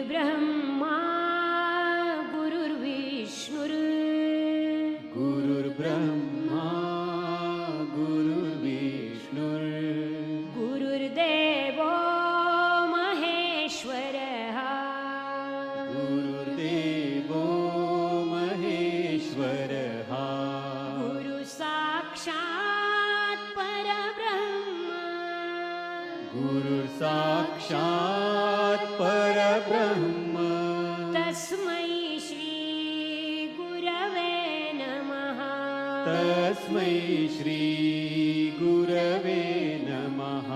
गुरुर्ब्रह्मा गुरुर्विष्णुर् गुरुर्ब्रह्मा गुरुर्विष्णुर् गुरुर्देवो महेश्वरः गुरुर्देवो महेश्वरः गुरु साक्षात् परब्रह्म गुरुर्साक्षात् परब्रह्म तस्मै श्री गुरवे नमः तस्मै श्री गुरवे नमः।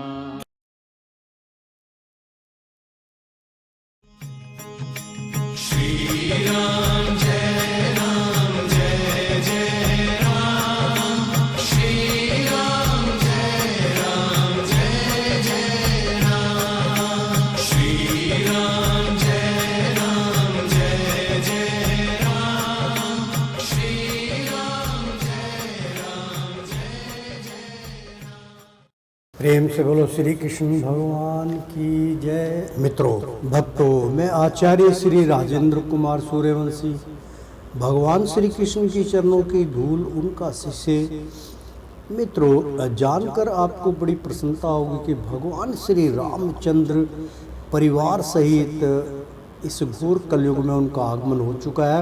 प्रेम से बोलो श्री कृष्ण भगवान की जय। मित्रों भक्तों, मैं आचार्य श्री राजेंद्र कुमार सूर्यवंशी भगवान श्री कृष्ण की चरणों की धूल उनका शिष्य। मित्रों, जानकर आपको बड़ी प्रसन्नता होगी कि भगवान श्री रामचंद्र परिवार सहित इस घोर कलयुग में उनका आगमन हो चुका है।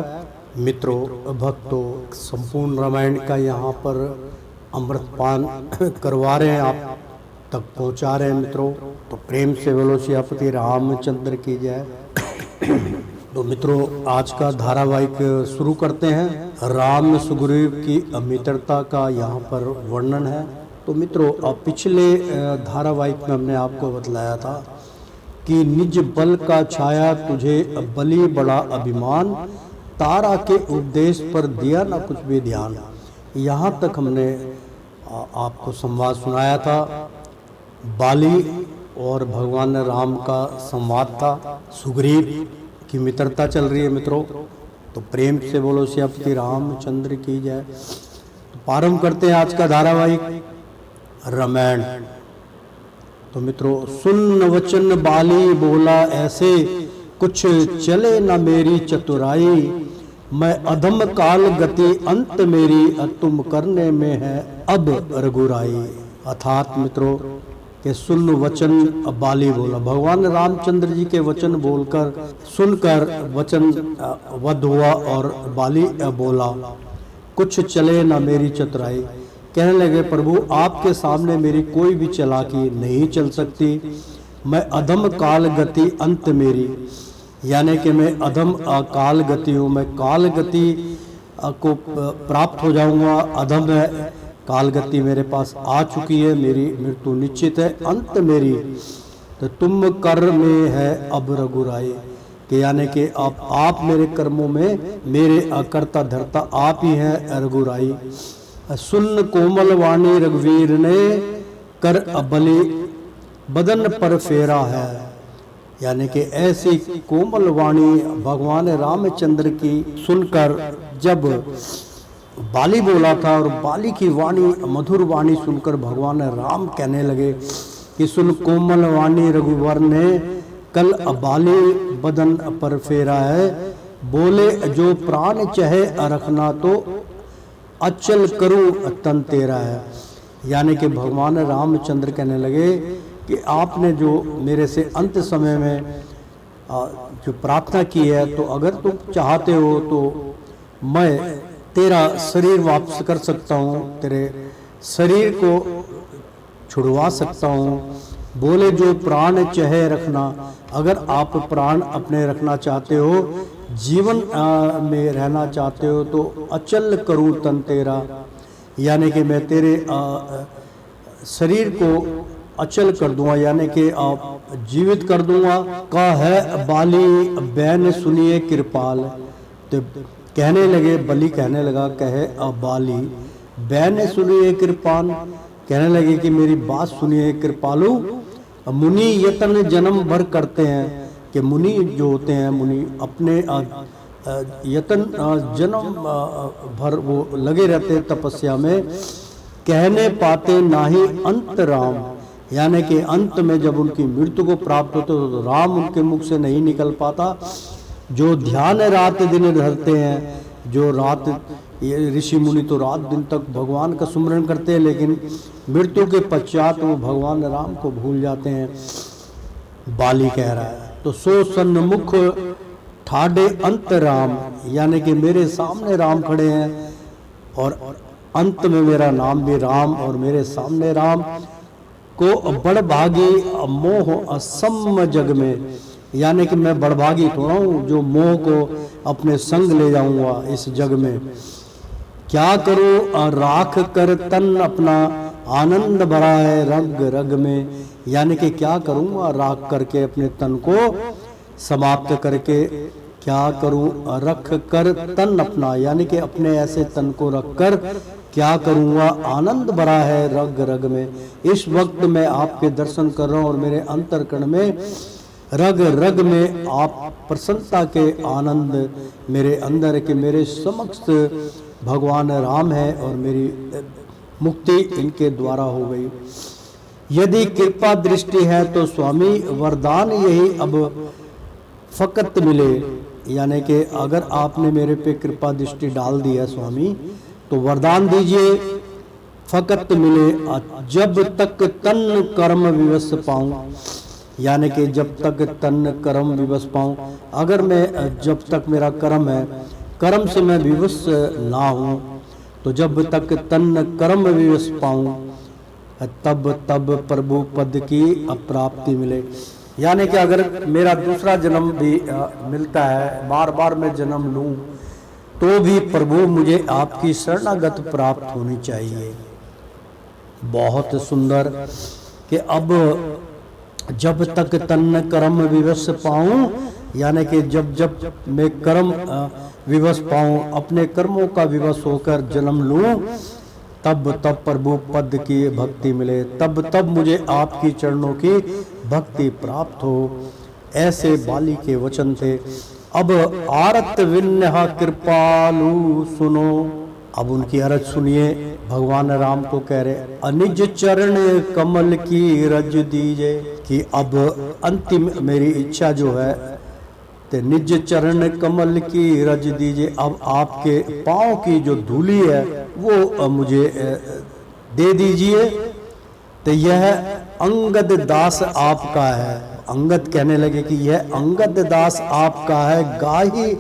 मित्रों भक्तों, संपूर्ण रामायण का यहाँ पर अमृतपान करवा रहे हैं, आप तक पहुंचा रहे हैं। मित्रों तो प्रेम से बोलो सियापति रामचंद्र की जय। तो मित्रों, आज का धारावाहिक शुरू करते हैं। राम सुग्रीव की मित्रता का यहाँ पर वर्णन है। तो मित्रों, पिछले धारावाहिक में हमने आपको बतलाया था कि निज बल का छाया तुझे बलि बड़ा अभिमान, तारा के उपदेश पर दिया ना कुछ भी ध्यान। यहाँ तक हमने आपको संवाद सुनाया था। बाली और भगवान राम का संवाद था, सुग्रीव की मित्रता चल रही है। मित्रों तो प्रेम से बोलो सियापति रामचंद्र की जय। तो प्रारंभ करते हैं आज का धारावाहिक रामायण। तो मित्रों, सुन वचन बाली बोला ऐसे, कुछ चले न मेरी चतुराई, मैं अधम काल गति अंत मेरी, तुम करने में है अब रघुराई। अर्थात मित्रों के सुन वचन बाली बोला, भगवान रामचंद्र जी के वचन बोलकर सुनकर वचन वध हुआ और बाली बोला, कुछ चले ना मेरी चतुराई। कहने लगे, प्रभु आपके सामने मेरी कोई भी चालाकी नहीं चल सकती। मैं अधम काल गति अंत मेरी, यानी कि मैं अधम काल गति हूँ, मैं काल गति को प्राप्त हो जाऊंगा। अधम है, काल गति मेरे पास आ चुकी है, मेरी मृत्यु निश्चित है, अंत मेरी तो तुम कर में है अब रघुराई। कि यानी कि आप मेरे कर्मों में मेरे अकर्ता धर्ता आप ही हैं रघुराई। सुन कोमल वाणी रघुवीर ने, कर बलि बदन पर फेरा है। यानी कि ऐसी कोमल वाणी भगवान रामचंद्र की सुनकर जब बाली बोला था, और बाली की वाणी मधुर वाणी सुनकर भगवान राम कहने लगे कि सुन कोमल वाणी रघुवर ने, कल बाली बदन पर फेरा है। बोले जो प्राण चाहे रखना, तो अचल करूं तन तेरा है। यानी कि भगवान रामचंद्र कहने लगे कि आपने जो मेरे से अंत समय में जो प्रार्थना की है, तो अगर तुम चाहते हो तो मैं तेरा शरीर वापस कर सकता हूँ, तेरे शरीर को छुड़वा सकता हूँ। बोले जो प्राण चाहे रखना, अगर आप प्राण अपने रखना चाहते हो, जीवन में रहना चाहते हो, तो अचल करूँ तन तेरा। यानी कि मैं तेरे शरीर को अचल कर दूंगा, यानी कि आप जीवित कर दूंगा। का है बाली बैन सुनिए कृपाल। तो कहने लगे, बलि कहने लगा, कहे बाली बैन सुनिए कृपान, कहने लगे कि मेरी बात सुनिए कृपालु। मुनि यतन जन्म भर करते हैं, कि मुनि जो होते हैं, मुनि अपने यतन जन्म भर वो लगे रहते हैं तपस्या में। कहने पाते नाही अंत राम, यानी कि अंत में जब उनकी मृत्यु को प्राप्त होते तो राम उनके मुख से नहीं निकल पाता। जो ध्यान रात दिन धरते हैं, जो रात, ये ऋषि मुनि तो रात दिन तक भगवान का सुमरण करते हैं, लेकिन मृत्यु के पश्चात वो भगवान राम को भूल जाते हैं। बाली कह रहा है, तो सो सन्मुख ठाडे अंत राम, यानी कि मेरे सामने राम खड़े हैं और अंत में मेरा नाम भी राम और मेरे सामने राम को बड़ भागी मोह असम जग में, यानी कि मैं बड़भागी थोड़ा हूँ जो मोह को अपने संग ले जाऊंगा इस जग में। क्या करूँ राख कर तन अपना, आनंद भरा है रग रग में, यानी कि क्या करूँगा राख करके अपने तन को समाप्त करके, क्या करूँ रख कर तन अपना, यानी कि अपने ऐसे तन को रख कर क्या करूँगा, आनंद भरा है रग रग में। इस वक्त मैं आपके दर्शन कर रहा हूँ और मेरे अंतरकण में रग रग में आप प्रसन्नता के आनंद मेरे अंदर के मेरे समक्ष भगवान राम है और मेरी मुक्ति इनके द्वारा हो गई। यदि कृपा दृष्टि है तो स्वामी वरदान यही अब फकत मिले, यानी कि अगर आपने मेरे पे कृपा दृष्टि डाल दी है स्वामी तो वरदान दीजिए फकत मिले, जब तक तन कर्म विवश पाऊं, यानी कि जब तक तन कर्म विवश पाऊं। अगर मैं जब तक मेरा कर्म है, कर्म से मैं विवश ना हूं, तो जब तक तन कर्म विवश पाऊं तब तब प्रभु पद की अप्राप्ति मिले। यानी कि अगर मेरा दूसरा जन्म भी मिलता है, बार बार मैं जन्म लूं, तो भी प्रभु मुझे आपकी शरणागत प्राप्त होनी चाहिए। बहुत सुंदर कि अब जब तक तन कर्म विवश पाऊं, यानी कि जब जब मैं कर्म विवश पाऊं, अपने कर्मों का विवश होकर जन्म लूं, तब तब प्रभु पद की भक्ति मिले, तब तब मुझे आपकी चरणों की भक्ति प्राप्त हो। ऐसे बाली के वचन थे। अब आरत विन्ह कृपालु सुनो, अब उनकी अरज सुनिए। भगवान राम को कह रहे अनिज चरण कमल की रज दीजे, कि अब अंतिम मेरी इच्छा जो है ते निज चरण कमल की रज दीजिए। अब आपके पाँव की जो धूली है वो मुझे दे दीजिए। तो यह अंगद दास आपका है। अंगद कहने लगे कि यह अंगद दास आपका है, गाही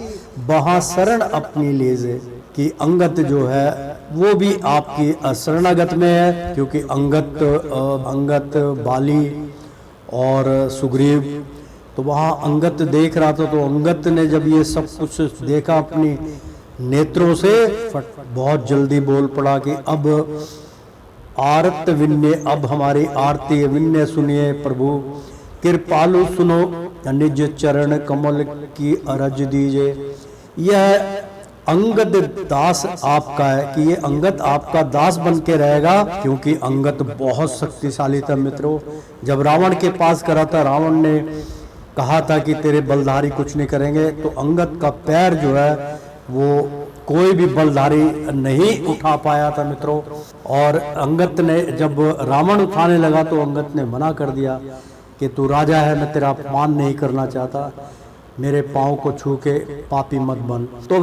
बहा शरण अपनी लीजे, कि अंगद जो है वो भी आपकी शरणागत में है, क्योंकि अंगद बाली और सुग्रीव, तो वहाँ अंगद देख रहा था। तो अंगद ने जब ये सब कुछ देखा अपनी नेत्रों से, बहुत जल्दी बोल पड़ा कि अब आरत विन्य, अब हमारी आरती विन्य सुनिए प्रभु, कृपालु सुनो, निज चरण कमल की अरज दीजिए। यह अंगद दास आपका है, कि ये अंगद आपका दास बन के रहेगा, क्योंकि अंगद बहुत शक्तिशाली था मित्रों। जब रावण के पास करा था, रावण ने कहा था कि तेरे बलधारी कुछ नहीं करेंगे, तो अंगद का पैर जो है वो कोई भी बलधारी नहीं उठा पाया था मित्रों। और अंगद ने जब रावण उठाने लगा तो अंगद ने मना कर दिया कि तू राजा है, मैं तेरा अपमान नहीं करना चाहता, मेरे पाँव को छू के पापी मत बन। तो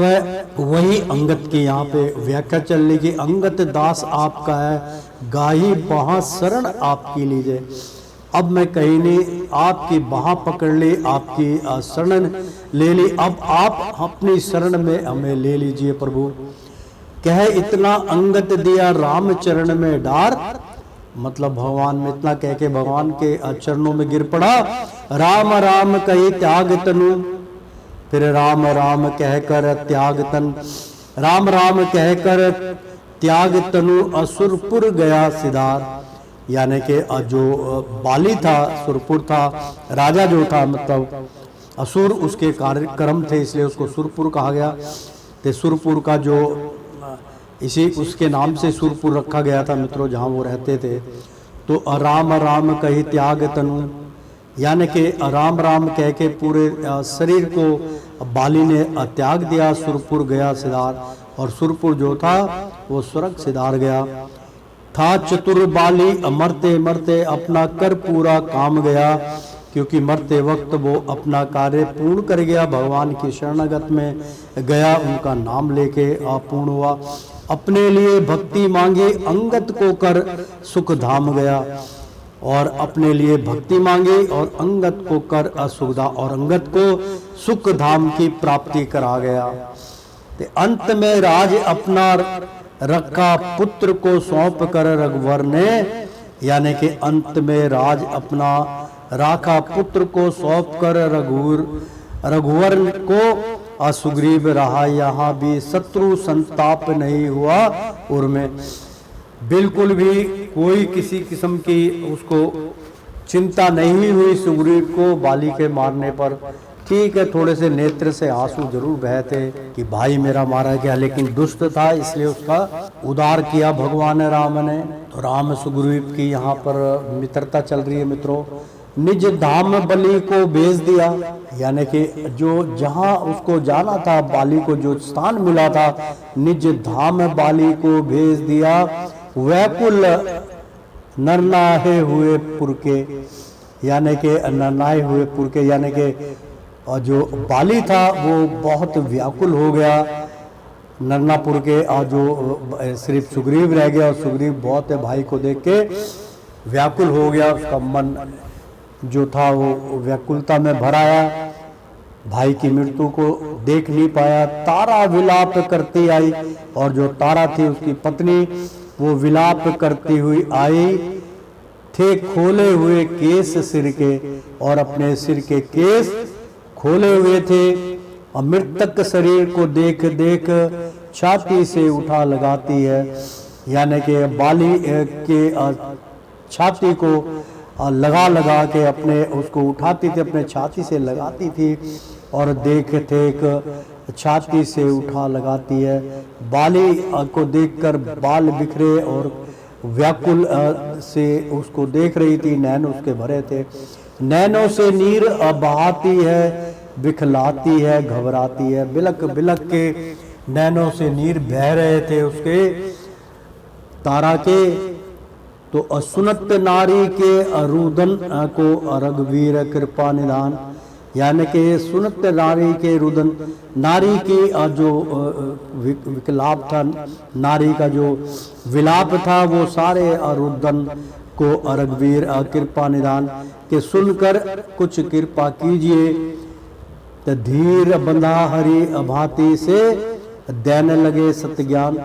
वही अंगद की यहाँ पे व्याख्या चल रही कि अंगद दास आपका है, गाही बहा शरण आपकी लीजिए। अब मैं कहीं नहीं, आपकी बाह पकड़ ली, आपकी शरण ले ली, अब आप अपनी शरण में हमें ले लीजिए प्रभु। कह इतना अंगद दिया राम चरण में डार, मतलब भगवान में इतना कह के भगवान के चरणों में गिर पड़ा। राम राम कही त्याग तनु, फिर राम राम कहकर त्याग तन, राम राम कहकर त्याग तनु असुरपुर गया सिधार। यानी कि जो बाली था, सुरपुर था, राजा जो था, मतलब असुर उसके कार्यक्रम थे, इसलिए उसको सुरपुर कहा गया। तो सुरपुर का जो इसी उसके नाम से सुरपुर रखा गया था मित्रों, जहाँ वो रहते थे। तो राम राम कही त्याग तनु, यानी कि राम राम कह के पूरे शरीर को बाली ने त्याग दिया, सुरपुर गया सिधार। और सुरपुर जो था वो स्वर्ग सिधार गया। था चतुर बाली, मरते मरते अपना कर पूरा काम गया, क्योंकि मरते वक्त वो अपना कार्य पूर्ण कर गया, भगवान की शरणागत में गया, उनका नाम लेके अपूर्ण हुआ। अपने लिए भक्ति मांगी, अंगत को कर सुख धाम गया, और अपने लिए भक्ति मांगी और अंगत को कर असुखधा, और अंगत को सुख धाम की प्राप्ति करा गया। ते अंत में राज अपना रखा, पुत्र को सौंप कर रघुवर ने, यानी कि अंत में राज अपना राखा, पुत्र को सौंप कर रघुवर को सुग्रीव रहा। यहाँ भी शत्रु संताप नहीं हुआ, उर्मे बिल्कुल भी कोई किसी किस्म की उसको चिंता नहीं हुई सुग्रीव को बाली के मारने पर। ठीक है, थोड़े से नेत्र से आंसू जरूर बहे थे कि भाई मेरा मारा गया, लेकिन दुष्ट था इसलिए उसका उद्धार किया भगवान राम ने। तो राम सुग्रीव की यहाँ पर मित्रता चल रही है मित्रों। निज धाम बलि को भेज दिया, यानी कि जो जहाँ उसको जाना था, बाली को जो स्थान मिला था, निज धाम बाली को भेज दिया। वैकुल नरनाहे हुए पुरके, यानी कि नरनाए हुए पुरके, यानी कि और जो बाली था वो बहुत व्याकुल हो गया नरनापुर के, और जो सिर्फ सुग्रीव रह गया, और सुग्रीव बहुत भाई को देख के व्याकुल हो गया। उसका मन जो था वो व्याकुलता में भराया, भाई की मृत्यु को देख नहीं पाया। तारा विलाप करती आई, और जो तारा थी उसकी पत्नी, वो विलाप करती हुई आई। थे खोले हुए केस सिर के, और अपने सिर के केस खोले हुए थे, और मृतक शरीर को देख देख छाती से उठा लगाती है, यानी कि बाली के छाती को लगा लगा के अपने उसको उठाती थी, अपने छाती से लगाती थी, और देख देख छाती से उठा लगाती है। बाली को देखकर बाल बिखरे और व्याकुल से उसको देख रही थी, नैन उसके भरे थे। नैनों से नीर बहाती है, बिखलाती है, घबराती है। बिलक बिलक के नैनों से नीर बह रहे थे उसके, तारा के। तो सुनत नारी के रुदन को रघुवीर कृपा निधान, यानी कि सुनत नारी के रुदन, नारी की जो विकलाप था, नारी का जो विलाप था, वो सारे रुदन को रघुवीर कृपा निधान के सुनकर कुछ कृपा कीजिए। तो धीर बंधा हरि भांति से देने लगे सत्य ज्ञान।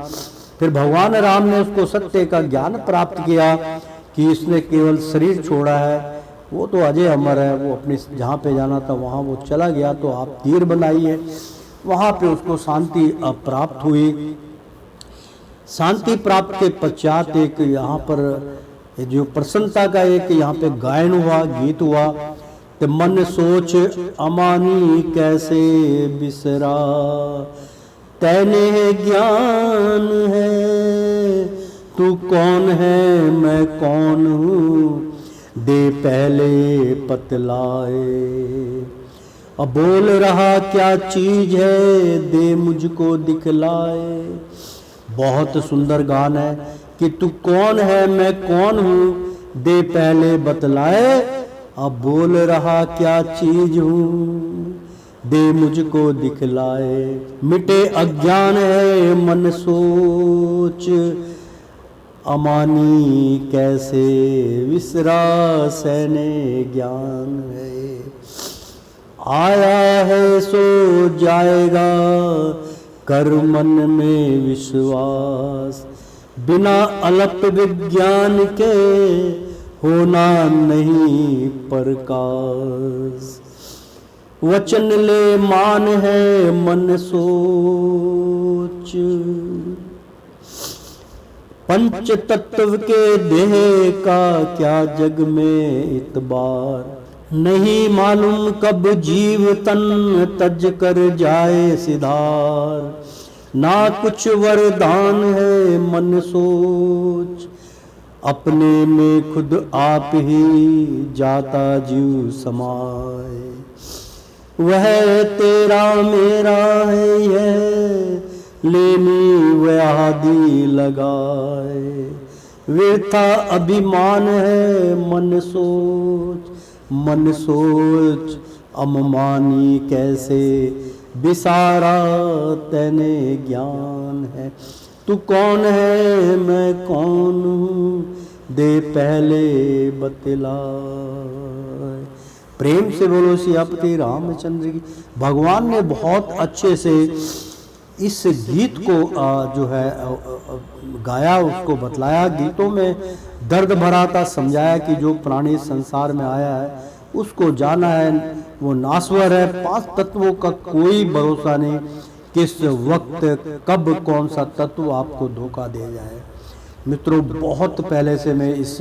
फिर भगवान राम ने उसको सत्य का ज्ञान प्राप्त किया कि इसने केवल शरीर छोड़ा है, वो तो अजय अमर है, वो अपने जहाँ पे जाना था वहाँ वो चला गया, तो आप धीर बनाइए। वहाँ पे उसको शांति प्राप्त हुई। शांति प्राप्त के पश्चात एक यहाँ पर जो प्रसन्नता का एक यहाँ पे गायन हुआ, गीत हुआ। तो मन सोच अमानी कैसे बिसरा, तैने ज्ञान है, तू कौन है मैं कौन हूँ, दे पहले पतलाए। अब बोल रहा क्या चीज है, दे मुझको दिखलाए। बहुत सुंदर गान है कि तू कौन है मैं कौन हूँ, दे पहले बतलाए। अब बोल रहा क्या चीज हूँ, दे मुझको दिखलाए। मिटे अज्ञान है मन सोच, अमानी कैसे विसरा, सैने ज्ञान है। आया है सो जाएगा, कर मन में विश्वास। बिना अलप विज्ञान के होना नहीं प्रकाश। वचन ले मान है मन सोच, पंच तत्व के देह का क्या जग में इतबार। नहीं मालूम कब जीव तन तज कर जाए सिधार। ना कुछ वरदान है मन सोच, अपने में खुद आप ही जाता जीव समाए। वह तेरा मेरा है यह, लेनी वह आदि लगाए। व्यर्था अभिमान है मन सोच अममानी कैसे विसारा तैने ज्ञान है। तू कौन है मैं कौन हूँ दे पहले बतला। प्रेम से बोलो सियापति रामचंद्र की। भगवान ने बहुत अच्छे से इस गीत को जो है गाया, उसको बतलाया, गीतों में दर्द भरा था, समझाया कि जो प्राणी संसार में आया है उसको जाना है, वो नाश्वर है। 5 तत्वों का कोई भरोसा नहीं, किस वक्त कब कौन सा तत्व आपको धोखा दे जाए। मित्रों, बहुत पहले से मैं इस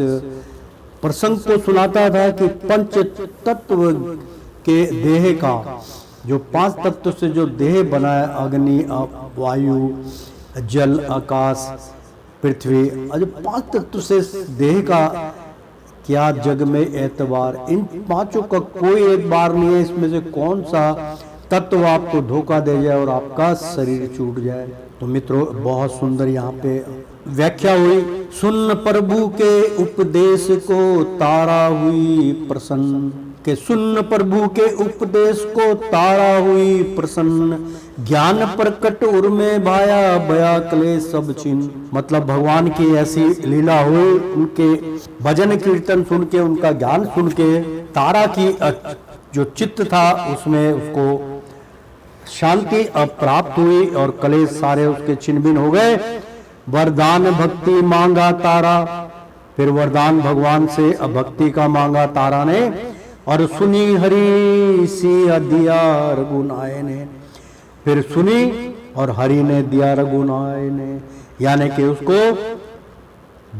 प्रसंग को सुनाता था कि पंच तत्व के देह का, जो 5 तत्व से जो देह बना है, अग्नि, वायु, जल, आकाश, पृथ्वी, जो 5 तत्व से देह का क्या जग में एतबार। इन 5 का कोई एक बार नहीं है, इसमें से कौन सा तत्व आपको धोखा दे जाए और आपका शरीर छूट जाए। तो मित्रों, बहुत सुंदर यहाँ पे व्याख्या हुई। सुन प्रभु के उपदेश को तारा हुई प्रसन्न, के सुन प्रभु के उपदेश को तारा हुई प्रसन्न। ज्ञान प्रकट उर में भाया भया क्लेश सब छिन्न। मतलब भगवान की ऐसी लीला हुई, उनके भजन कीर्तन सुन के, उनका ज्ञान सुन के तारा की जो चित्त था उसमें उसको शांति प्राप्त हुई और कलेश सारे उसके छिन्न भिन्न हो गए। वरदान भक्ति मांगा तारा, फिर वरदान भगवान से भक्ति का मांगा तारा ने, और सुनी हरि सी दिया रघुनाय ने। फिर सुनी और हरि ने दिया रघुनाय ने, यानी कि उसको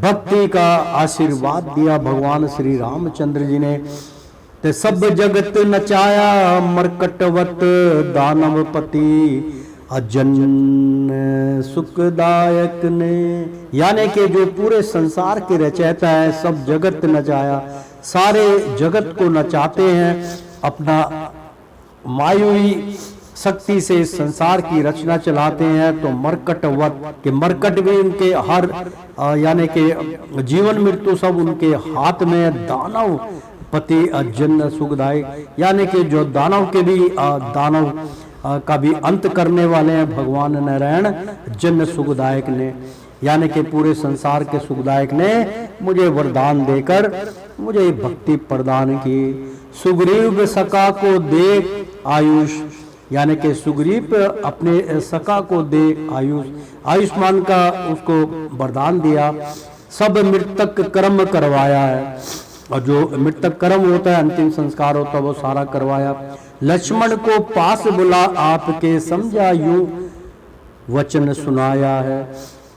भक्ति का आशीर्वाद दिया भगवान श्री रामचंद्र जी ने। ते सब जगत नचाया मरकटवत दानवपति अजन सुखदायक ने, यानी कि जो पूरे संसार के रचयिता है, सब जगत नचाया, सारे जगत को नचाते हैं, अपना मायुई शक्ति से संसार की रचना चलाते हैं। तो मरकटवत के मरकट भी उनके हर यानी कि जीवन मृत्यु सब उनके हाथ में। दानव पति जन सुखदायक, यानी कि जो दानव के भी दानव का भी अंत करने वाले हैं भगवान नारायण जन सुखदायक ने, यानी कि पूरे संसार के सुखदायक ने मुझे वरदान देकर मुझे भक्ति प्रदान की। सुग्रीव सखा को दे आयुष, यानी कि सुग्रीव अपने सखा को दे आयुष, आयुष्मान का उसको वरदान दिया। सब मृतक कर्म करवाया है, और जो मृतक कर्म होता है, अंतिम संस्कार होता है, वो सारा करवाया। लक्ष्मण को पास बुला आपके समझा यूं वचन सुनाया है।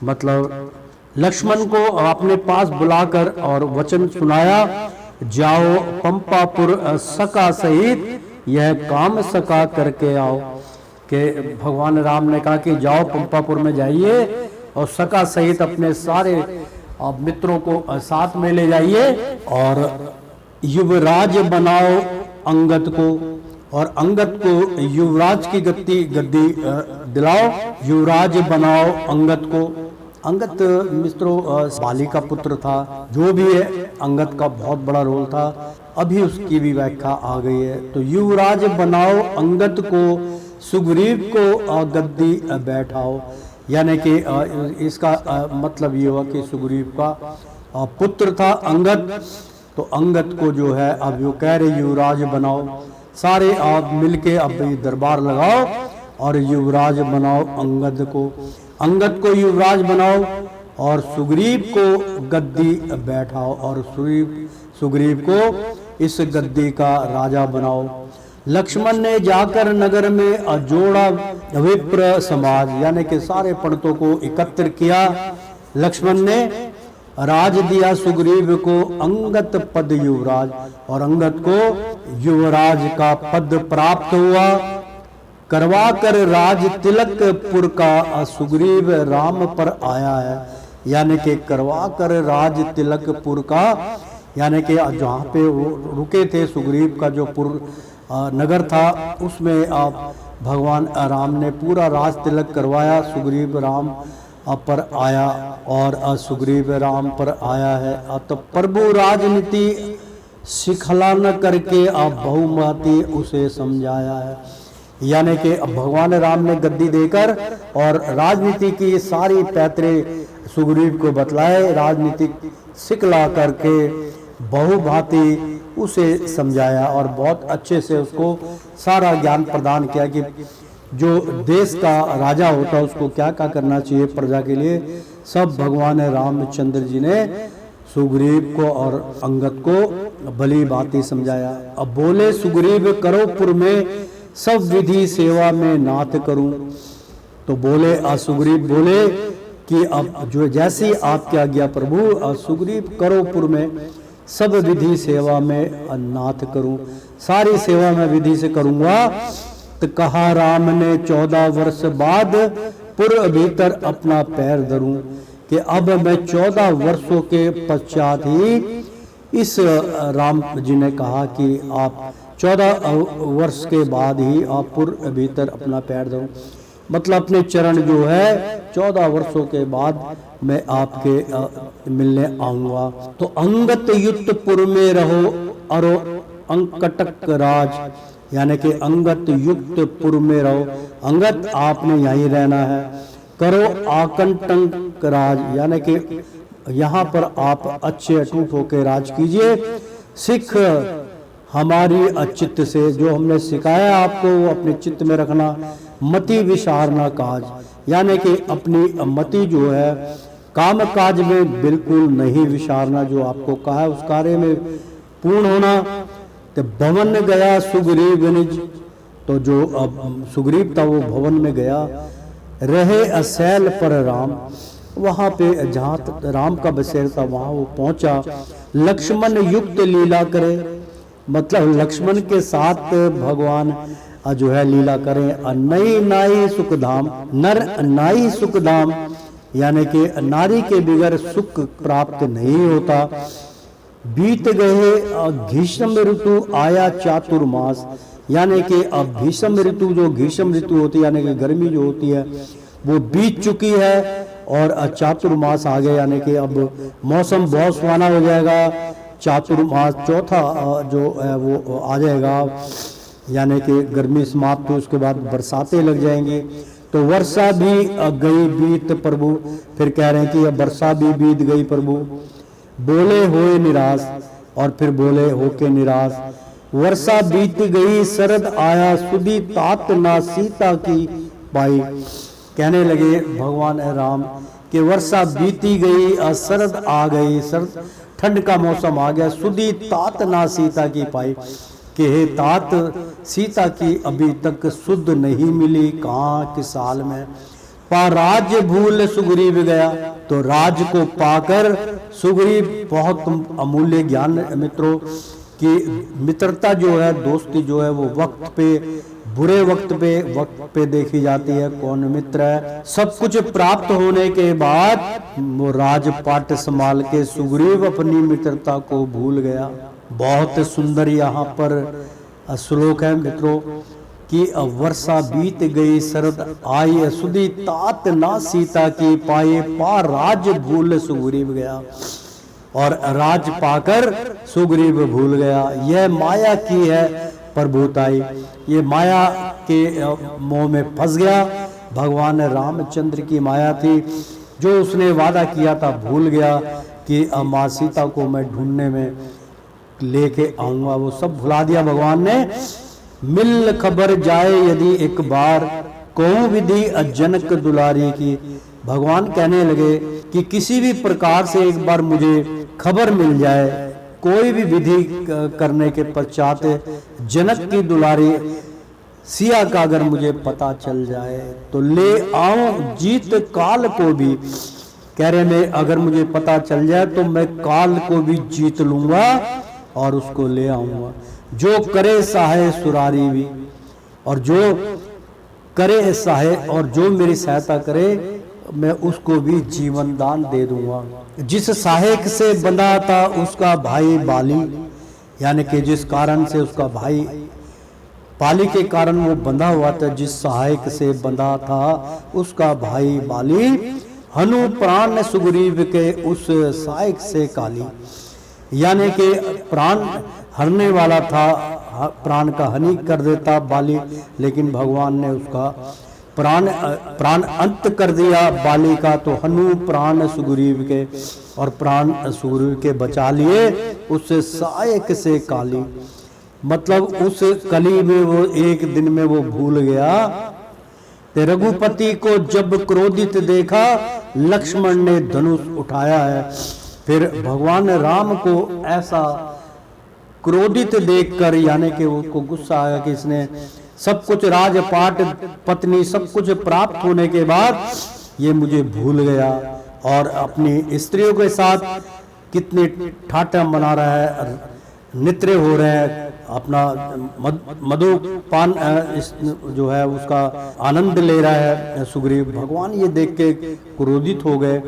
मतलब लक्ष्मण को अपने पास बुलाकर और वचन सुनाया, जाओ पंपापुर सखा सहित यह काम सखा करके आओ। के भगवान राम ने कहा कि जाओ पंपापुर में जाइए और सखा सहित अपने सारे मित्रों को साथ में ले जाइए और युवराज बनाओ अंगद को, और अंगद को युवराज की गद्दी दिलाओ, युवराज बनाओ अंगद को। अंगद मित्रों बाली का पुत्र था, जो भी है अंगद का बहुत बड़ा रोल था, अभी उसकी भी व्याख्या आ गई है। तो युवराज बनाओ अंगद को, सुग्रीव को गद्दी बैठाओ, यानी कि इसका मतलब ये हुआ कि सुग्रीव का पुत्र था अंगद, तो अंगद को जो है अब यो कह रहे युवराज बनाओ, सारे आप मिलके अब दरबार लगाओ और युवराज बनाओ अंगद को युवराज बनाओ और सुग्रीव को गद्दी बैठाओ, और सुग्रीव को इस गद्दी का राजा बनाओ। लक्ष्मण ने जाकर नगर में जोड़ा विप्र समाज, यानी कि सारे पंडितों को एकत्र किया। लक्ष्मण ने राज दिया सुग्रीव को अंगत पद युवराज, और अंगद को युवराज का पद प्राप्त हुआ। करवा कर राज तिलक पुर का सुग्रीव राम पर आया है, यानी कि करवा कर राज तिलक पुर का, यानी कि जहाँ पे वो रुके थे सुग्रीव का जो पुर नगर था, उसमें भगवान राम ने पूरा राज तिलक करवाया। सुग्रीव राम पर आया और सुग्रीव राम पर आया है। तो प्रभु राजनीति सिखलाना करके अब बहुमति उसे समझाया है, यानी कि भगवान राम ने गद्दी देकर और राजनीति की सारी पैतरे सुग्रीव को बतलाए, राजनीतिक सिखला करके बहुभांति उसे समझाया और बहुत अच्छे से उसको सारा ज्ञान प्रदान किया कि जो देश का राजा होता है उसको क्या क्या करना चाहिए प्रजा के लिए। सब भगवान रामचंद्र जी ने सुग्रीव को और अंगद को भली भांति समझाया। अब बोले सुग्रीव करो पुर में सब विधि सेवा में नाथ करूं। तो बोले सुग्रीव बोले कि अब जो जैसी आपकी आज्ञा प्रभु, सुग्रीव करो पुर में सब विधि सेवा में नाथ करूं, सारी सेवा मैं विधि से करूंगा। तो कहा राम ने 14 वर्ष बाद पुर भीतर अपना पैर धरूं, कि अब मैं 14 वर्षों के पश्चात ही इस राम जी ने कहा कि आप 14 वर्ष के बाद ही आप पुर भीतर अपना पैर धरूं, मतलब अपने चरण जो है 14 वर्षों के बाद मैं आपके मिलने आऊंगा। तो अंगत युक्त पुर में रहो अरो अंकटक राज, यानी कि अंगत युक्त पुर में रहो, अंगत आपने यहीं रहना है। करो आकंटक राज, यानी कि यहाँ पर आप अच्छे अटूट होकर राज कीजिए। सिख हमारी चित्त से, जो हमने सिखाया आपको वो अपने चित्त में रखना। मति विसारना काज, यानी कि अपनी मति जो है काम काज में बिल्कुल नहीं विसारना, जो आपको कहा है उस कार्य में पूर्ण होना। तो भवन गया सुग्रीव निज, तो जो अब सुग्रीव था वो भवन में गया। रहे असैल पर राम, वहां पे जहाँ राम का बसेर था वहां वो पहुंचा। लक्ष्मण युक्त लीला करे, मतलब लक्ष्मण के साथ भगवान जो है लीला करें। नई नाई सुखधाम, नर नाई सुखधाम, यानी कि नारी के बगैर सुख प्राप्त नहीं होता। बीत गए ग्रीष्म ऋतु आया चातुर्मास, यानी कि अब भीष्म ऋतु, जो ग्रीष्म ऋतु होती है यानी कि गर्मी जो होती है वो बीत चुकी है और चातुर्मास आ गया, यानी कि अब मौसम बहुत सुहाना हो जाएगा। चातुर्मास चौथा जो है वो आ जाएगा, यानी कि गर्मी समाप्त हो उसके बाद बरसातें लग जाएंगी। तो वर्षा भी गई बीत प्रभु, फिर कह रहे हैं कि अब वर्षा भी बीत गई प्रभु। बोले होए निराश, और फिर बोले होके निराश। वर्षा बीत गई शरद आया सुधी तात ना सीता की पाई, कहने लगे भगवान राम कि वर्षा बीती गई, शरद आ गई, शरद ठंड का मौसम आ गया। सुधी तात ना सीता की पाई, कि हे तात सीता की अभी तक सुध नहीं मिली, कहाँ किस साल में। पा राज्य भूल सुग्रीव गया, तो राज को पाकर सुग्रीव, बहुत अमूल्य ज्ञान मित्रों की मित्रता जो है, दोस्ती जो है वो वक्त पे, बुरे वक्त पे देखी जाती है कौन मित्र है। सब कुछ प्राप्त होने के बाद वो राजपाट संभाल के सुग्रीव अपनी मित्रता को भूल गया। बहुत सुंदर यहाँ पर श्लोक है मित्रों कि वर्षा बीत गई शरद आई सुधी तात ना सीता की पाए, पा राज भूल सुग्रीव गया, और राज पाकर सुग्रीव भूल गया। यह माया की है प्रभुताई, ये माया के मोह में फंस गया। भगवान रामचंद्र की माया थी, जो उसने वादा किया था भूल गया कि माँ सीता को मैं ढूंढने में लेके आऊंगा, वो सब भुला दिया भगवान ने। मिल खबर जाए यदि एक बार, कहूं विधि अजनक दुलारी की। भगवान कहने लगे कि किसी भी प्रकार से एक बार मुझे खबर मिल जाए, कोई भी विधि करने के पश्चात जनक की दुलारी सिया का अगर मुझे पता चल जाए तो ले आऊं जीत काल को भी। कह रहे मैं अगर मुझे पता चल जाए तो मैं काल को भी जीत लूंगा और उसको ले आऊंगा। जो करे सहाय सुरारी भी, और जो करे सहाय और जो मेरी सहायता करे मैं उसको भी जीवन दान दे दूंगा। जिस सहायक से बंधा था उसका भाई बाली, यानी कि जिस कारण से उसका भाई पाली के कारण वो बंधा हुआ था, जिस सहायक से बंधा था उसका भाई बाली हनु प्राण सुग्रीव के उस सहायक से काली, यानी कि प्राण हरने वाला था, प्राण का हानि कर देता बाली, लेकिन भगवान ने उसका प्राण अंत कर दिया बाली का। तो हनु प्राण सुग्रीव के, और प्राण सुग्रीव के बचा लिए उस सहायक से काली, मतलब उस कली में वो एक दिन में वो भूल गया। ते रघुपति को जब क्रोधित देखा लक्ष्मण ने धनुष उठाया है। फिर भगवान राम को ऐसा क्रोधित देखकर, यानी कि उसको गुस्सा आया कि इसने सब कुछ राजपाट पत्नी सब कुछ प्राप्त होने के बाद ये मुझे भूल गया और अपनी स्त्रियों के साथ कितने ठाठा मना रहा है, नित्रे हो रहे हैं, अपना मधुपान जो है उसका आनंद ले रहा है सुग्रीव। भगवान ये देख के क्रोधित हो गए।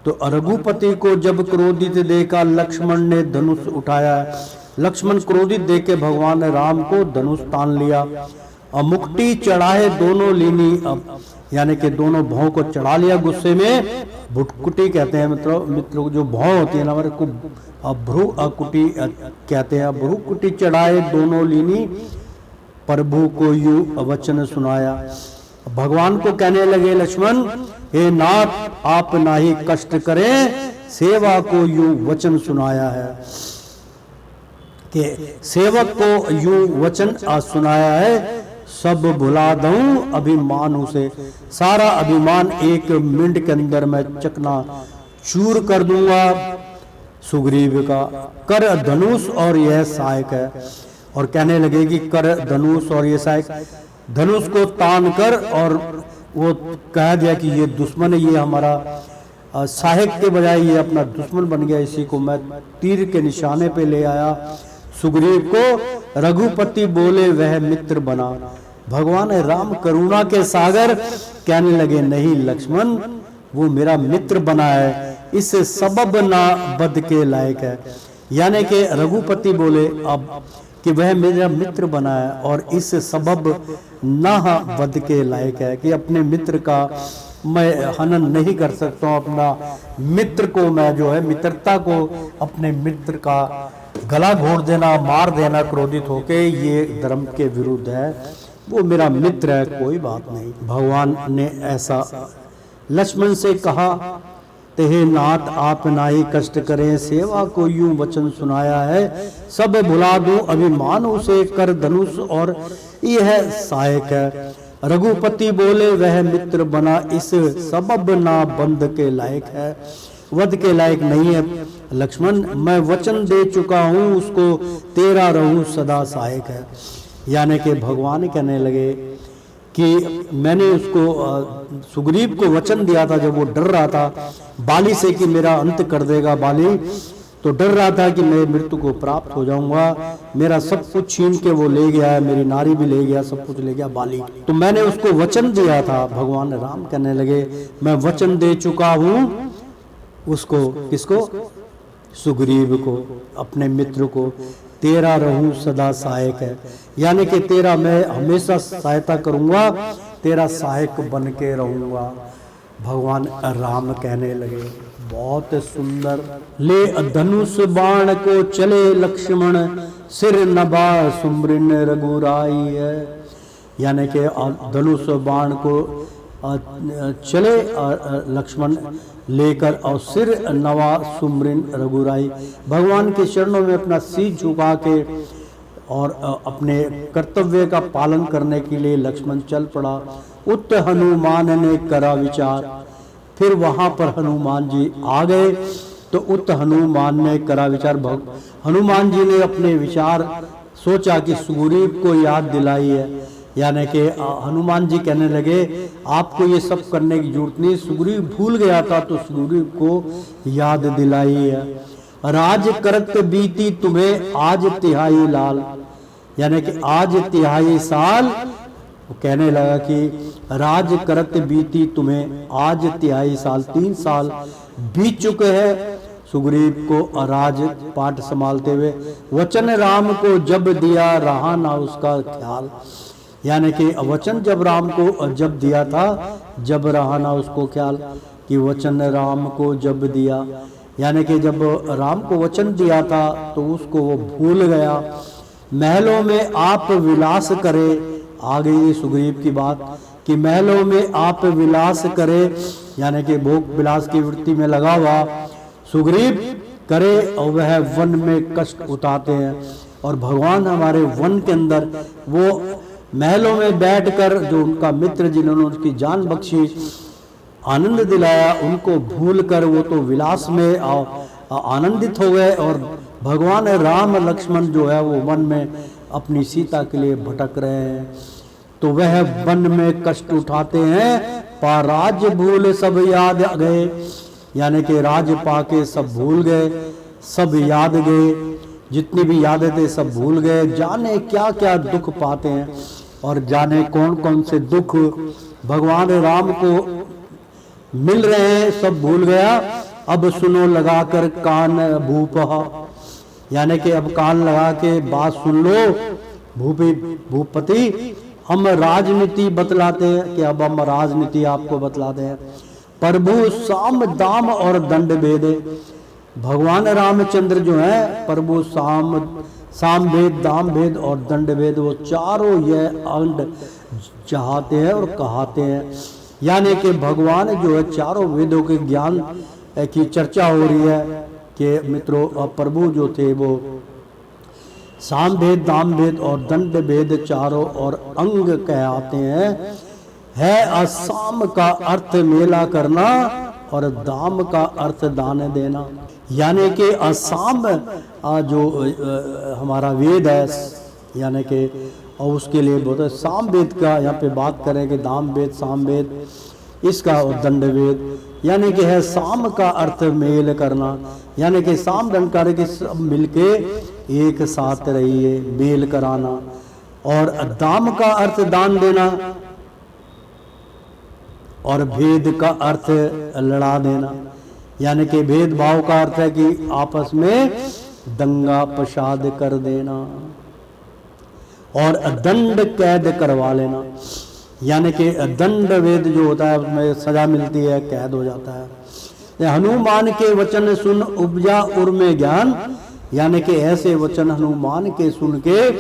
तो रघुपति को जब क्रोधित देखा लक्ष्मण ने धनुष उठाया। लक्ष्मण क्रोधित देख के भगवान राम को धनुष तान लिया और मुक्ति चढ़ाए दोनों लीनी, यानी कि दोनों भौं को चढ़ा लिया गुस्से में। भुटकुटी कहते हैं मित्रों जो भौं होती है ना, हमारे को भ्रू कुटी कहते हैं। भ्रूकुटी चढ़ाए दोनों लीनी, प्रभु को यू वचन सुनाया। भगवान को कहने लगे लक्ष्मण, हे नाथ आप ना ही कष्ट करें, सेवा को यू वचन सुनाया है कि सेवक को यू वचन सुनाया है, सब भुला दूं अभिमान से, सारा अभिमान एक मिनट के अंदर मैं चकना चूर कर दूंगा सुग्रीव का। कर धनुष और यह सहायक है। और कहने लगे कि कर धनुष और ये सहायक, धनुष को तान कर, और वो कह दिया कि ये दुश्मन है, ये हमारा सहायक के बजाय ये अपना दुश्मन बन गया, इसी को मैं तीर के निशाने पे ले आया। सुग्रीव को रघुपति बोले वह मित्र बना। भगवान राम करुणा के सागर कहने लगे नहीं लक्ष्मण, वो मेरा मित्र बना है, इस सबब ना बद के लायक है। यानी कि रघुपति बोले अब कि वह मेरा मित्र बना है और इस सबब ना बद के लायक है, कि अपने मित्र का मैं हनन नहीं कर सकता हूँ। अपना मित्र को मैं जो है मित्रता को, अपने मित्र का गला घोट देना, मार देना क्रोधित होके, ये धर्म के विरुद्ध है। वो मेरा मित्र है, कोई बात नहीं। भगवान ने ऐसा लक्ष्मण से कहा, तेहे नाथ आप ना ही कष्ट करें, सेवा को यूं वचन सुनाया है, सब भुला दो अभिमान उसे, कर धनुष और यह सहायक है। रघुपति बोले वह मित्र बना, इस सबब ना बंद के लायक है, वध के लायक नहीं है। लक्ष्मण मैं वचन दे चुका हूँ उसको, तेरा रहूं सदा सहायक है। यानी कि भगवान कहने लगे कि मैंने उसको सुग्रीव को वचन दिया था जब वो डर रहा था बाली से कि मेरा अंत कर देगा बाली, तो डर रहा था कि मैं मृत्यु को प्राप्त हो जाऊंगा, मेरा सब कुछ छीन के वो ले गया है, मेरी नारी भी ले गया, सब कुछ ले गया बाली। तो मैंने उसको वचन दिया था। भगवान राम कहने लगे मैं वचन दे चुका हूँ उसको, किसको? सुग्रीव को, अपने मित्र को, तेरा रहूं सदा सहायक है। यानी कि तेरा मैं हमेशा सहायता करूंगा, तेरा सहायक बन के रहूंगा। भगवान राम कहने लगे बहुत सुंदर, ले धनुष बाण को चले लक्ष्मण, सिर नभा सुमरिन रघुराई है। यानी कि धनुष बाण को चले लक्ष्मण लेकर और सिर नवा सुमरिन रघुराई, भगवान के चरणों में अपना सिर झुका के और अपने कर्तव्य का पालन करने के लिए लक्ष्मण चल पड़ा। उत हनुमान ने करा विचार, फिर वहां पर हनुमान जी आ गए। तो उत हनुमान ने करा विचार, हनुमान जी ने अपने विचार सोचा कि सुग्रीव को याद दिलाई है। यानी कि हनुमान जी कहने लगे आपको ये सब करने की जरूरत नहीं, सुग्रीव भूल गया था तो सुग्रीव को याद दिलाई है। राज करत बीती तुम्हें आज तिहाई लाल, यानी कि आज तिहाई साल, वो कहने लगा कि राज करत बीती तुम्हें आज तिहाई साल, 3 साल बीत चुके हैं सुग्रीव को राज पाठ संभालते हुए। वचन राम को जब दिया रहा ना उसका ख्याल, यानी कि वचन जब राम को जब दिया था जब रहा ना उसको ख्याल, कि वचन राम को जब दिया, यानी कि जब राम को वचन दिया था तो उसको वो भूल गया। महलों में आप विलास करे, आ गई ये सुग्रीव की बात कि महलों में आप विलास करे, यानी कि भोग विलास की वृत्ति में लगा हुआ सुग्रीव करे और वह वन में कष्ट उठाते हैं। और भगवान हमारे वन के अंदर वो महलों में बैठकर जो उनका मित्र जिन्होंने उसकी जान बख्शी, आनंद दिलाया, उनको भूल कर वो तो विलास में आनंदित हो गए। और भगवान राम लक्ष्मण जो है वो वन में अपनी सीता के लिए भटक रहे हैं। तो वह वन में कष्ट उठाते हैं, पा राज भूल सब याद गए, यानी कि राज पाके सब भूल गए, सब याद गए, जितनी भी यादें थे सब भूल गए। जाने क्या क्या दुख पाते हैं और जाने कौन कौन से दुख भगवान राम को मिल रहे हैं, सब भूल गया। अब सुनो लगाकर कान भूपहा, यानी कि अब कान लगा के बात सुन लो भूपति, हम राजनीति बतलाते हैं कि अब हम राजनीति आपको बतलाते हैं। प्रभु साम दाम और दंड भेद, भगवान रामचंद्र जो है प्रभु साम भेद, दाम भेद और दंड भेद, वो चारों यह अंड चाहते हैं और कहाते हैं। यानी कि भगवान जो है चारों वेदों के ज्ञान की चर्चा हो रही है कि मित्रों प्रभु जो थे वो साम भेद, दाम भेद और दंड भेद चारों और अंग कहते हैं। है असाम का अर्थ मेला करना और दाम का अर्थ दान देना, यानी कि असाम जो हमारा वेद है, यानी कि और उसके लिए बोलते साम वेद का यहाँ पे बात करें कि दाम वेद, साम वेद, इसका और दंड वेद, यानी कि है साम का अर्थ मेल करना, यानी कि साम दंड कार्य के सब मिलके एक साथ रहिए, मेल कराना। और दाम का अर्थ दान देना और भेद का अर्थ लड़ा देना, यानी कि भेदभाव का अर्थ है कि आपस में दंगा फसाद कर देना। और दंड कैद करवा लेना, यानी कि दंड वेद जो होता है उसमें सजा मिलती है, कैद हो जाता है। हनुमान के वचन सुन उपजा उर में ज्ञान, यानी कि ऐसे वचन हनुमान के सुन के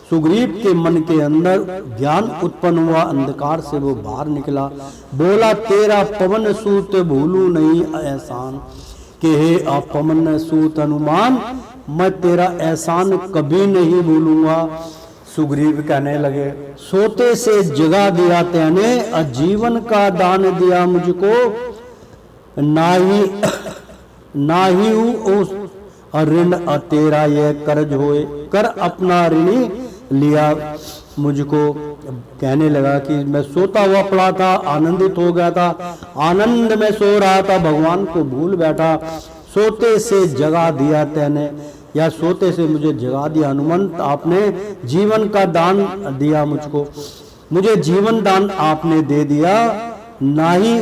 सुग्रीव के मन के अंदर ज्ञान उत्पन्न हुआ, अंधकार से वो बाहर निकला। बोला तेरा पवन सूत भूलू नहीं एहसान, कि हे आप पवन सूत हनुमान, मैं तेरा एहसान कभी नहीं भूलूंगा। सुग्रीव कहने लगे सोते से जगा दिया तेने, जीवन का दान दिया मुझको, नाही उस ऋण तेरा यह कर्ज होए, कर अपना ऋणी लिया मुझको। कहने लगा कि मैं सोता हुआ पड़ा था, आनंदित हो गया था, आनंद में सो रहा था, भगवान को भूल बैठा। सोते से जगा दिया तेने, या सोते से मुझे जगा दिया हनुमंत, आपने जीवन का दान दिया मुझको, मुझे जीवन दान आपने दे दिया। नाही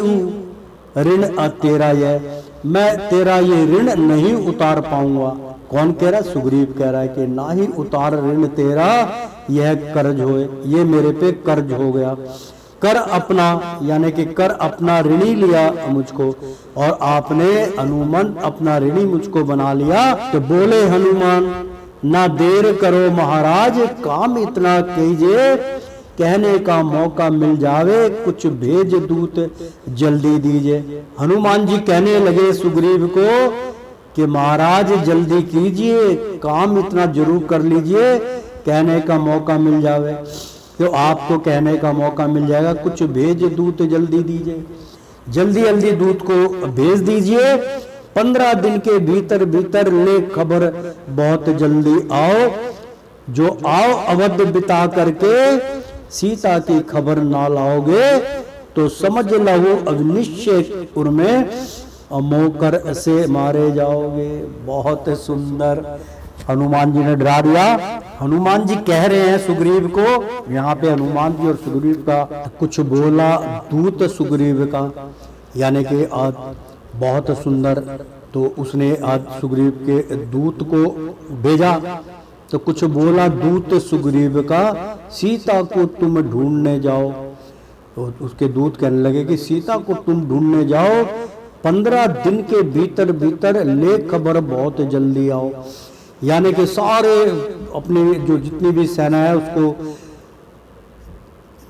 ऋण तेरा यह, मैं तेरा ये ऋण नहीं उतार पाऊंगा। कौन कह रहा है? सुग्रीव कह रहा है कि ना ही उतार ऋण तेरा यह कर्ज होए, ये मेरे पे कर्ज हो गया। कर अपना, यानी कि कर अपना ऋणी लिया मुझको, और आपने हनुमान अपना ऋणी मुझको बना लिया। तो बोले हनुमान ना देर करो महाराज, काम इतना कीजिए, कहने का मौका मिल जावे, कुछ भेज दूत जल्दी दीजिए। हनुमान जी कहने लगे सुग्रीव को कि महाराज जल्दी कीजिए, काम इतना जरूर कर लीजिए, कहने का मौका मिल जावे, तो आपको कहने का मौका मिल जाएगा, कुछ भेज दूत जल्दी दीजिए, जल्दी जल्दी दूत को भेज दीजिए। 15 दिन के भीतर भीतर ले खबर, बहुत जल्दी आओ, जो आओ अवध बिता करके सीता की खबर ना लाओगे तो समझ लो अब निश्चय उर्मे मोकर से मारे जाओगे। बहुत सुंदर हनुमान जी ने डरा दिया। हनुमान जी कह रहे हैं सुग्रीव को, यहाँ पे हनुमान जी और सुग्रीव का कुछ बोला दूत सुग्रीव का, यानी कि आज बहुत सुंदर। तो उसने आज सुग्रीव के दूत को भेजा, तो कुछ बोला दूत सुग्रीव का, सीता को तुम ढूंढने जाओ। तो उसके दूत कहने लगे कि सीता को तुम ढूंढने जाओ, 15 दिन के भीतर भीतर ले खबर बहुत जल्दी आओ। यानी कि सारे अपनी जो जितनी भी सेना है उसको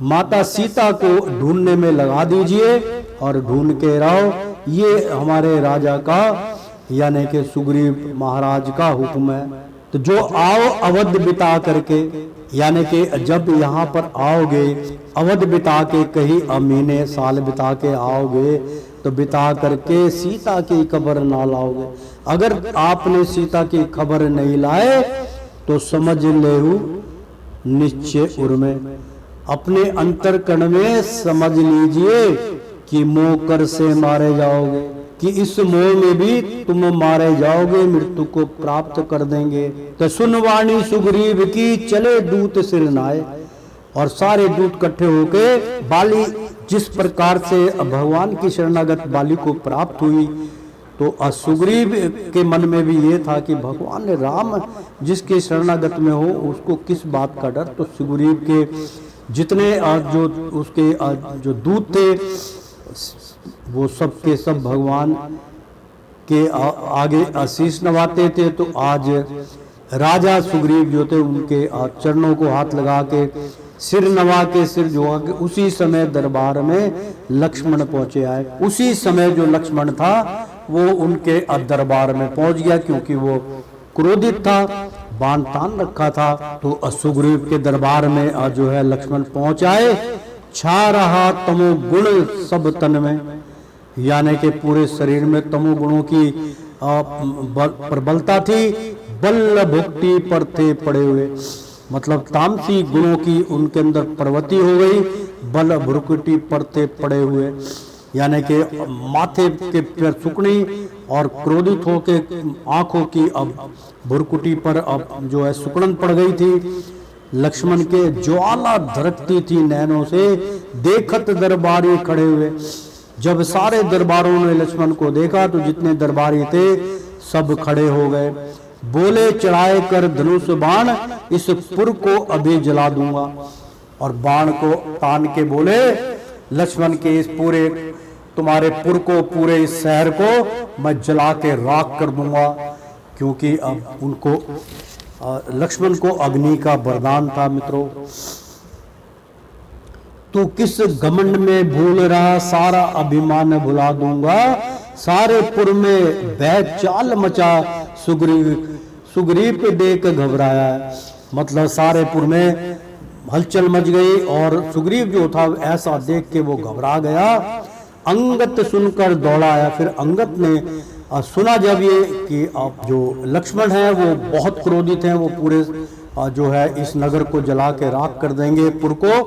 माता सीता को ढूंढने में लगा दीजिए और ढूंढ के लाओ। ये हमारे राजा का यानी कि सुग्रीव महाराज का हुक्म है। तो जो आओ अवध बिता करके, यानी कि जब यहाँ पर आओगे अवध बिता के कहीं महीने साल बिता के आओगे तो बिता करके सीता की खबर ना लाओगे। अगर आपने सीता की खबर नहीं लाए तो समझ लेहु निश्चय उर्मे, अपने अंतरकण में समझ लीजिए कि मोह कर से मारे जाओगे, कि इस मोह में भी तुम मारे जाओगे, मृत्यु को प्राप्त कर देंगे। तो सुन वाणी सुग्रीव की चले दूत सिर नाए। और सारे दूत इकट्ठे होके बाली जिस प्रकार से भगवान की शरणागत बाली को प्राप्त हुई, तो सुग्रीव के मन में भी ये था कि भगवान राम जिसके शरणागत में हो उसको किस बात का डर। तो सुग्रीव के जितने जो उसके जो दूत थे वो सब के सब भगवान के आगे आशीष नवाते थे। तो आज राजा सुग्रीव जो थे उनके चरणों को हाथ लगा के सिर नवा के सिर झुका के उसी समय दरबार में लक्ष्मण पहुंचे आए। उसी समय जो लक्ष्मण था वो उनके दरबार में पहुंच गया, क्योंकि वो क्रोधित था, बाण तान रखा था। तो सुग्रीव के दरबार में जो है लक्ष्मण पहुंच आए। छा रहा तमोगुण सब तन में, यानी कि पूरे शरीर में तमोगुणों की प्रबलता थी। बल भुक्ति पर थे पड़े हुए, मतलब तामसी गुणों की उनके अंदर प्रवृत्ति हो गई। बल भुक्ति पर थे पड़े हुए, यानी कि माथे के पैर सुकनी और क्रोधित होके आंखों की अब भुरकुटी पर अब जो है सुकड़न पड़ गई थी। लक्ष्मण के ज्वाला धड़कती थी नैनों से, देखत दरबारी खड़े हुए। जब सारे दरबारों ने लक्ष्मण को देखा तो जितने दरबारी थे सब खड़े हो गए। बोले चढ़ाए कर धनुष बाण, इस पुर को अभी जला दूंगा। और बाण को तान के बोले लक्ष्मण के इस पूरे तुम्हारे पुर को, पूरे इस शहर को मैं जला के राख कर दूंगा। क्योंकि अब उनको लक्ष्मण को अग्नि का वरदान था। मित्रों, तू किस घमंड में भूल रहा, सारा अभिमान भुला दूंगा। सारे पुर में भय चाल मचा, सुग्रीव पे देख घबराया। मतलब सारे पुर में हलचल मच गई और सुग्रीव जो था ऐसा देख के वो घबरा गया। अंगत सुनकर दौड़ा आया। फिर अंगत ने सुना जब ये कि आप जो लक्ष्मण है वो बहुत क्रोधित हैं, वो पूरे जो है इस नगर को जला के राख कर देंगे पुर को।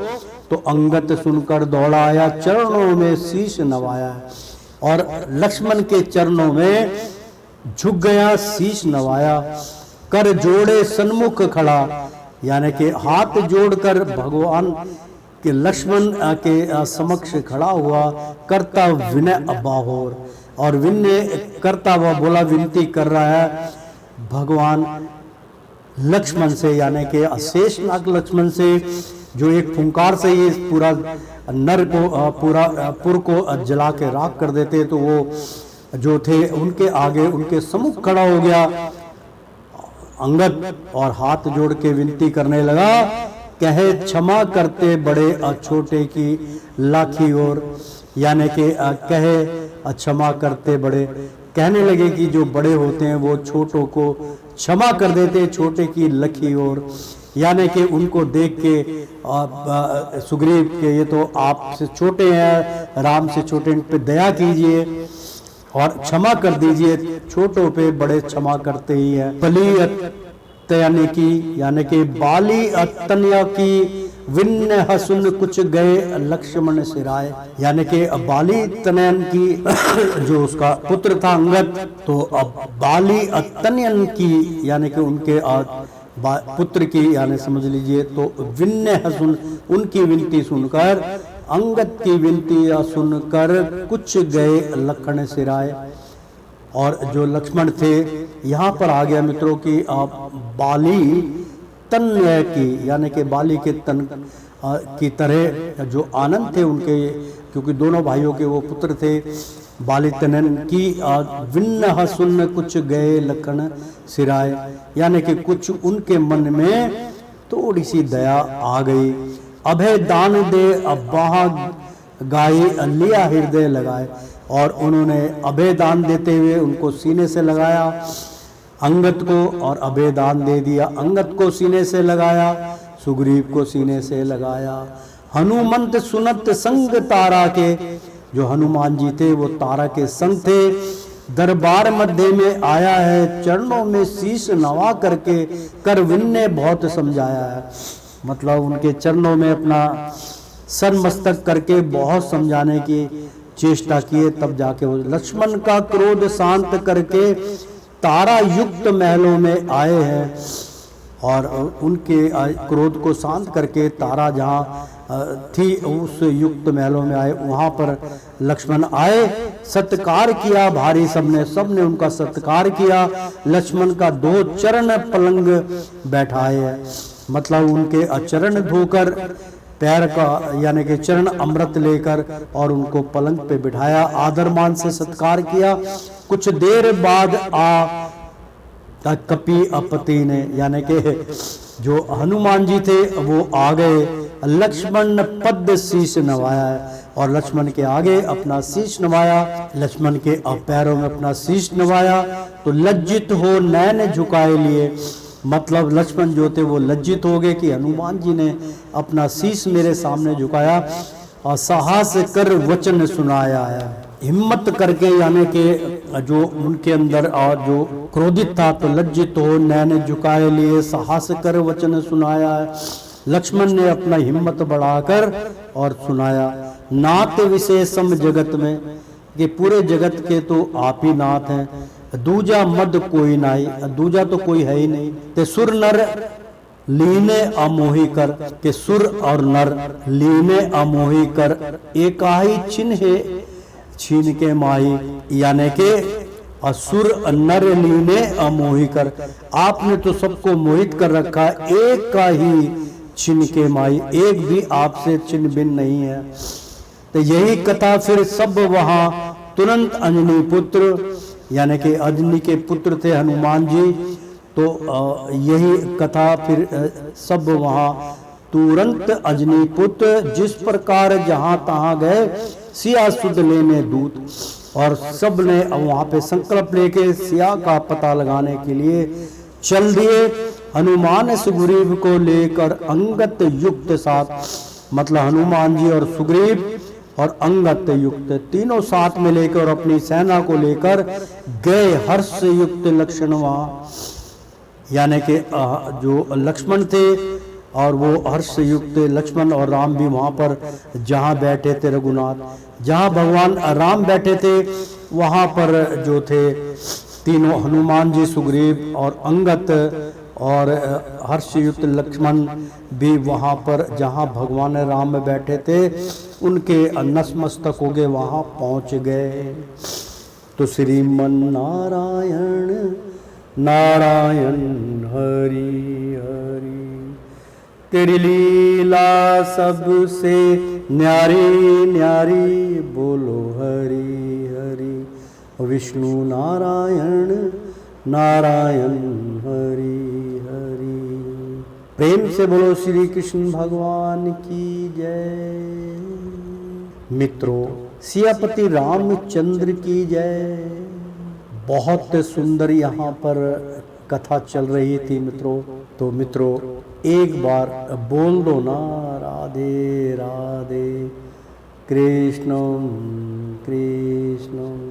तो अंगत सुनकर दौड़ा आया, चरणों में शीश नवाया और लक्ष्मण के चरणों में झुक गया, शीश नवाया। कर जोड़े सन्मुख खड़ा, यानी कि हाथ जोड़कर भगवान के लक्ष्मण के समक्ष खड़ा हुआ। करता विनय अबाहोर, और विनय करता हुआ बोला, विनती कर रहा है भगवान लक्ष्मण से, यानी कि शेषनाग लक्ष्मण से, जो एक फुंकार से ही पूरा नर को पूरा पुर को जला के राख कर देते। तो वो जो थे उनके आगे उनके सम्मुख खड़ा हो गया अंगद और हाथ जोड़ के विनती करने लगा। कहे क्षमा करते बड़े छोटे की लाखी ओर, यानी कि कहे क्षमा करते बड़े, कहने लगे कि जो बड़े होते हैं वो छोटों को क्षमा कर देते छोटे की लखी ओर। यानी कि उनको देख के सुग्रीव के ये तो आपसे छोटे हैं, राम से छोटे, इन पे दया कीजिए और क्षमा कर दीजिए। छोटों पे बड़े क्षमा करते ही है। बली अतयाने की, यानी कि बाली अतन्या की विन्न हसुन कुछ गए लक्ष्मण सिराए, यानी कि बाली तनयन की जो उसका पुत्र था अंगद, तो अब बाली अतन्यन की यानी कि उनके पुत्र की, यानी समझ लीजिए। तो विन्न हसुन, उनकी विनती सुनकर, अंगद की विनती सुनकर कुछ गए लखन सिराए। और जो लक्ष्मण थे यहाँ पर आ गया मित्रों की बाली तन्य की, यानी कि बाली के तन की तरह जो आनंद थे उनके, क्योंकि दोनों भाइयों के वो पुत्र थे। बालितनन की विन्न सुन्न कुछ गए लखन सिराए, यानी कि कुछ उनके मन में थोड़ी सी दया आ गई। अभय दान दे अब्बाह गाई लिया हृदय लगाए, और उन्होंने अभय दान देते हुए उनको सीने से लगाया अंगद को, और अभय दान दे दिया। अंगद को सीने से लगाया, सुग्रीव को सीने से लगाया। हनुमंत सुनत संग तारा के, जो हनुमान जी थे वो तारा के संग थे। दरबार मध्य में आया है, चरणों में शीश नवा करके कर विन्ने बहुत समझाया है। मतलब उनके चरणों में अपना सर मस्तक करके बहुत समझाने की चेष्टा किए, तब जाके वो लक्ष्मण का क्रोध शांत करके तारा युक्त महलों में आए हैं। और उनके क्रोध को शांत करके तारा जहाँ थी उस युक्त महलों में आए, वहाँ पर लक्ष्मण आए। सत्कार किया भारी, सबने उनका सत्कार किया। लक्ष्मण का 2 चरण पलंग बैठाए हैं, मतलब उनके चरण धोकर पैर का यानी कि चरण अमृत लेकर और उनको पलंग पे बिठाया, आदर मान से सत्कार किया। कुछ देर बाद कपि अपति ने, यानी कि जो हनुमान जी थे वो आ गए। लक्ष्मण पद शीश नवाया है, और लक्ष्मण के आगे अपना शीश नवाया, लक्ष्मण के पैरों में अपना शीश नवाया। तो लज्जित हो नैन झुकाए लिए, मतलब लक्ष्मण जो थे वो लज्जित हो गए कि हनुमान जी ने अपना शीश मेरे सामने झुकाया, और साहस कर वचन सुनाया है। हिम्मत करके, यानी कि जो उनके अंदर और जो क्रोधित था, तो लज्जित हो नैन झुकाए लिए, साहस कर वचन सुनाया है। लक्ष्मण ने अपना हिम्मत बढ़ाकर और सुनाया। नाथ विशेषम जगत में, कि पूरे जगत के तो आप ही नाथ हैं। दूजा मद कोई नाई, दूजा तो कोई है ही नहीं। ते सुर नर लीने अमोही कर, के सुर और नर लीने अमोही कर, एकाही चिन्हे छीन के माही, यानी के असुर नर लीने अमोही कर, आपने तो सबको मोहित कर रखा, एक का ही छिन के माई, एक भी आपसे छिन भिन्न नहीं है। तो यही कथा फिर सब वहां तुरंत अंजनी पुत्र, यानी कि अंजनी के पुत्र थे हनुमान जी, तो यही कथा फिर सब वहां तुरंत अंजनी पुत्र, जिस प्रकार जहां तहां गए सिया सुध लेने दूत, और सब ने वहां पे संकल्प लेके सिया का पता लगाने के लिए चल दिए। हनुमान सुग्रीव को लेकर अंगत युक्त साथ, मतलब हनुमान जी और सुग्रीव और अंगत युक्त तीनों साथ में लेकर अपनी सेना को लेकर गए। हर्ष युक्त लक्ष्मण वहां, यानी कि जो लक्ष्मण थे और वो हर्ष युक्त लक्ष्मण और राम भी वहां पर जहां बैठे थे, रघुनाथ जहां भगवान राम बैठे थे वहां पर जो थे तीनों हनुमान जी, सुग्रीव और अंगत और हर्षयुक्त लक्ष्मण भी वहां पर जहां भगवान राम बैठे थे उनके नतमस्तक हो गए, वहां पहुंच गए। तो श्रीमन नारायण नारायण हरि हरि, तेरी लीला सबसे न्यारी न्यारी, बोलो हरि हरि। विष्णु नारायण नारायण हरि हरि। प्रेम से बोलो श्री कृष्ण भगवान की जय। मित्रों, सियापति रामचंद्र की जय। बहुत सुंदर यहाँ पर कथा चल रही थी मित्रों। तो मित्रों एक बार बोल दो ना, राधे राधे, कृष्णम कृष्णम